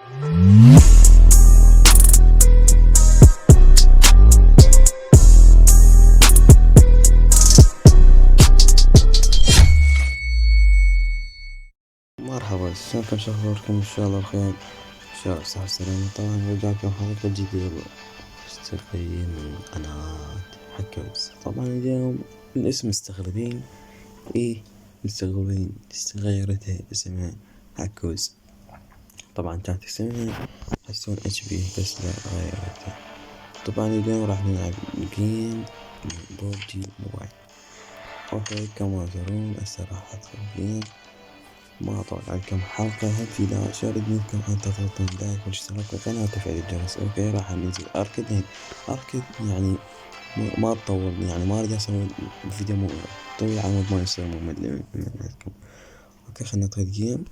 مرحبا، شلونكم؟ شو اخباركم؟ ان شاء الله بخير، ان شاء الله صحة وسلامة. طبعا رجعتكم حلقة جديدة مستقيم من قناة حكوز. طبعا اليوم الاسم مستغربين، ايه مستغربين غيرتها اسمها حكوز. طبعا كانت اسمها حسون اتش بي بس لا غيرتها. طبعا اليوم راح نلعب جيم ببجي موبايل. اوكي كما ترون هسه راح ادخل جيم، ما أطول عليكم حلقة. هل في داعي أشارك منكم أن تضغطون لايك والاشتراك والقناة وتفعيل الجرس. أوكي راح ننزل أركض يعني ما تطول، يعني ما أريد أسوي الفيديو مو طويل على مود ما يصير ممل منكم. أوكي خلنا ندخل جيم.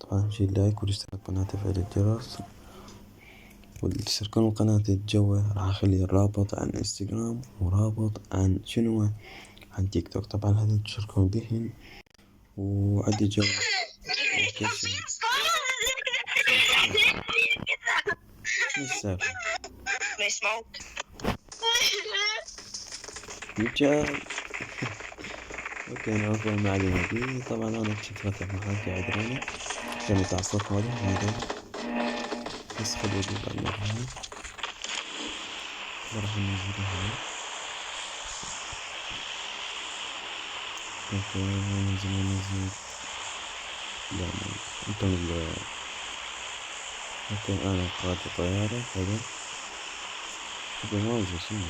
طبعا شيل لايك والاشتراك والقناة وتفعيل الجرس وتشتركون قناة الجوة. راح أخلي الرابط عن انستغرام ورابط عن شنو عن تيك توك. طبعا هذا تشتركون بهن وعندي جوة. شنو السالفة؟ رجال اوكي نعرف المعلومة دي. طبعا انا كنت فاتح محل قاعد راني كان يتعصب مالي هذا بس خلي يجيب على هنا. راح ننزل هنا. اوكي ننزل لا انت اوكي انا قاعد طيارة حلو. اوكي ما وجه شنو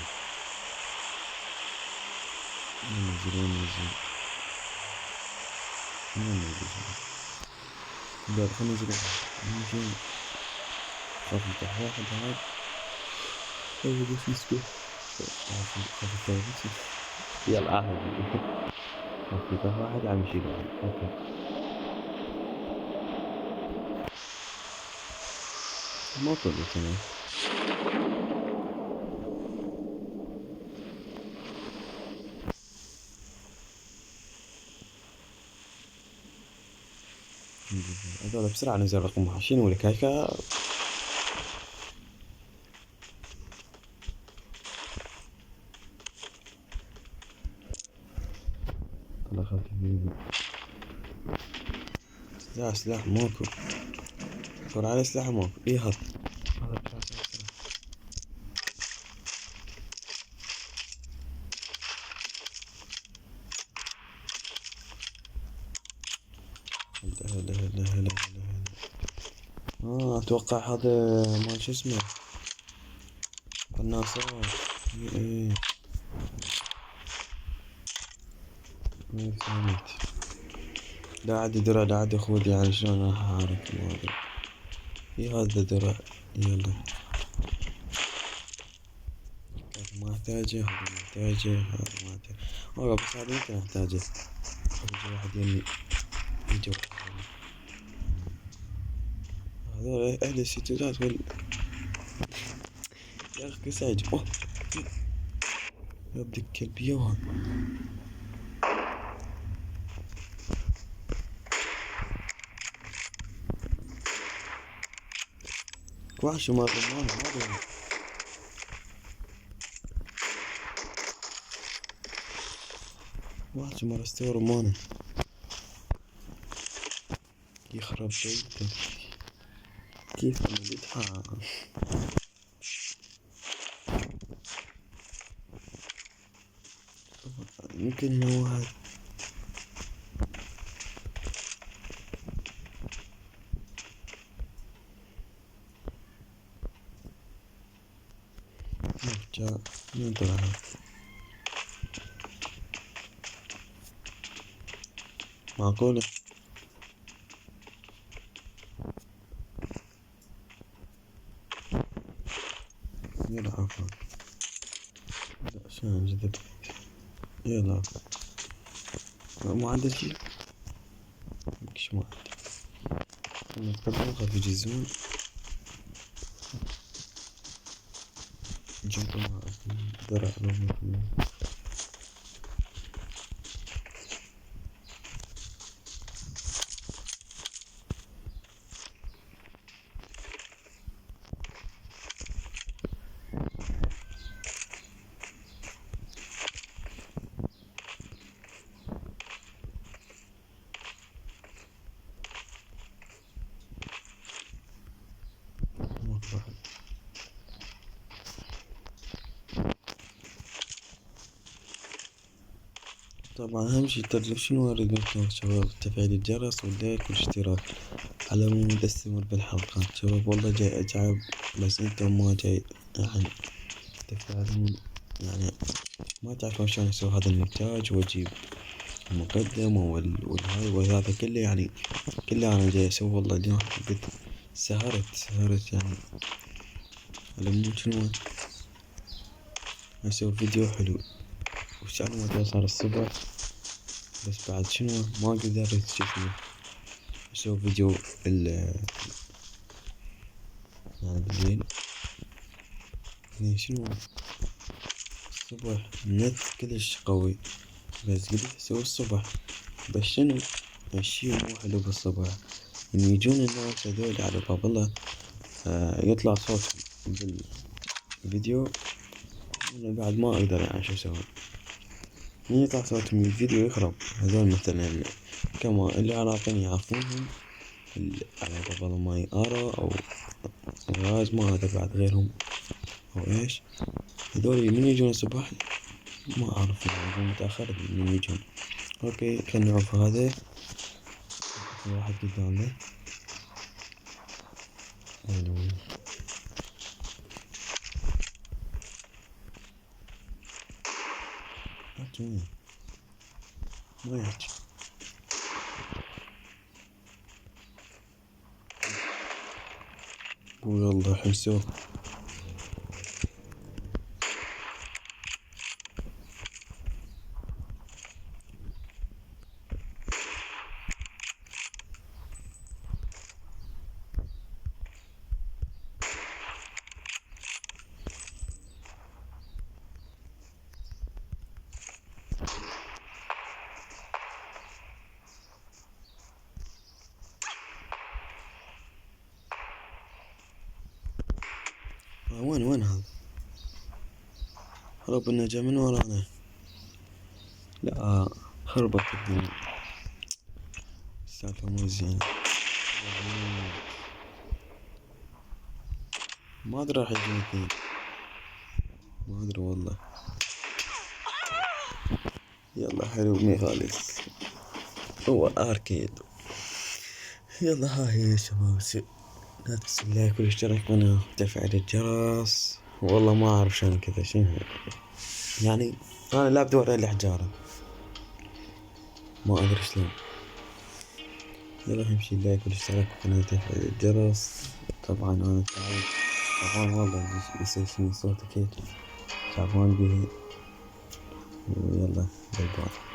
ننزل لا خلنا ننزل خاف نفتح واحد هاد أول بس يسكت خاف الثالث يلا عادي خاف نفتح واحد عم يشيل واحد. اوكي ما طلعت انا هذول بسرعة نزل رقم 20 ولا كايكا. طلع خاف لا سلاح ماكو. دور على سلاح ماكو. ايه هذا لا اتوقع هذا ما شو اسمه قناصات. ايه فهمت. لا عادي درع، لا عادي خذ يعني شلون راح اعرف الموضوع. ايه هذا درع يلا ما احتاجه، هذا ما احتاجه، هذا ما احتاجه. والله بس هذا يمكن احتاجه. يجي واحد يمي يجي هذول اهل الستات يا اخي سايج. اوه يبدي الكلب يوهن. وحش ما رمان هذا وحش ما رستور رمانه يخرب بيتك. كيف انا بيتها يمكن هو هذا جاء من طلع. معقولة يلا عفوا عشان جذب يلا مو عنده شي مش ما عنده نتقبل خاف يجيزون جنطة مع درع لهم. طبعا أهم شي شنو أريد منكم شباب؟ تفعيل الجرس واللايك والاشتراك على مود أستمر بالحلقات شباب. والله جاي أتعب بس انتم ما جاي يعني تفعلون يعني ما تعرفون شلون أسوي هذا المونتاج وأجيب المقدمة والهاي وهذا كله يعني كله أنا جاي أسوي. والله اليوم قلت سهرت يعني على مود شنو أسوي فيديو حلو. وش على مود صار الصبح بس بعد شنو ما قدرت شو اسمه أسوي فيديو يعني بالليل يعني شنو الصبح النت كلش قوي بس قلت أسوي الصبح. بس شنو الشي مو حلو بالصبح إن يجون الناس هذول على باب الله يطلع صوتهم بالفيديو أنا بعد ما أقدر يعني شو أسوي. من يطلع صوتهم بالفيديو يخرب هذول مثلا كما اللي علاقين يعرفونهم على باب الله ماي آرا أو غاز ما هذا بعد غيرهم أو إيش هذول من يجون الصبح ما أعرف يعني يجون متأخر من يجون. أوكي خلينا نعرف هذا في واحد قدامنا وين أحكي ما يحكي ويلا حسوا وين هذا هرب إنه جا من ورانا. لا خربت الدنيا السالفة مو زينة ما أدري راح يجون اثنين ما أدري والله. يلا حلو ميخالف هو أركيد. يلا هاي يا شباب لا تنسوا اللايك والاشتراك قناة وتفعيل الجرس. والله ما أعرف شلون كذا شنو يعني أنا لا بدور على الحجارة ما أدري شلون. يلا أهم شي اللايك والاشتراك وقناة تفعيل الجرس. طبعا أنا تعبان والله يصير صوتي كيف تعبان به. ويلا باي باي.